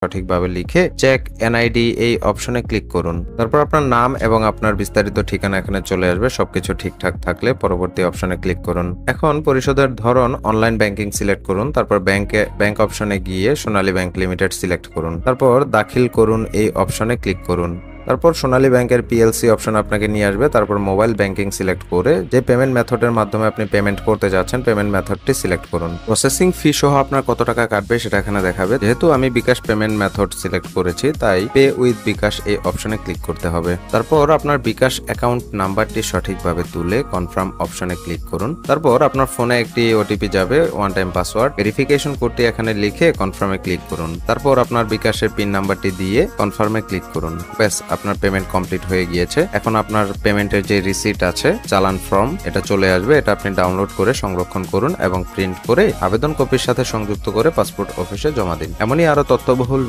সঠিকভাবে লিখে check NID এই অপশনে ক্লিক করুন। তারপর আপনার নাম এবং আপনার বিস্তারিত ঠিকানা এখানে চলে আসবে। সবকিছু ঠিকঠাক থাকলে পরবর্তী অপশনে ক্লিক করুন। এখন পরিশোধের ধরন অনলাইন ব্যাংকিং সিলেক্ট করুন। তারপর ব্যাংক অপশনে গিয়ে সোনালী ব্যাংক লিমিটেড সিলেক্ট করুন। তারপর দাখিল করুন এই অপশনে ক্লিক করুন। তারপর সোনালী ব্যাংকের পিএলসি অপশন আপনাকে নিয়ে আসবে। তারপর মোবাইল ব্যাংকিং সিলেক্ট করে যে পেমেন্ট মেথডের মাধ্যমে আপনি পেমেন্ট করতে যাচ্ছেন পেমেন্ট মেথডটি সিলেক্ট করুন। প্রসেসিং ফি সহ আপনার কত টাকা কাটবে সেটা এখানে দেখাবে। যেহেতু আমি বিকাশ পেমেন্ট মেথড সিলেক্ট করেছি তাই পে উইথ বিকাশ এই অপশনে ক্লিক করতে হবে। তারপর আপনার বিকাশ অ্যাকাউন্ট নাম্বারটি সঠিকভাবে তুলে কনফার্ম অপশনে ক্লিক করুন। তারপর আপনার ফোনে একটি ওটিপি যাবে, ওয়ান টাইম পাসওয়ার্ড। ভেরিফিকেশন কোডটি এখানে লিখে কনফার্মে ক্লিক করুন। তারপর আপনার বিকাশের পিন নাম্বারটি দিয়ে কনফার্মে ক্লিক করুন। ব্যাস, আপনার পেমেন্ট কমপ্লিট হয়ে গিয়েছে। এখন আপনার পেমেন্টের যে রিসিট আছে, চালান ফর্ম, এটা চলে আসবে। এটা আপনি ডাউনলোড করে সংরক্ষণ করুন এবং প্রিন্ট করে আবেদন কপির সাথে সংযুক্ত করে পাসপোর্ট অফিসে জমা দিন। এমনই আরো তথ্যবহুল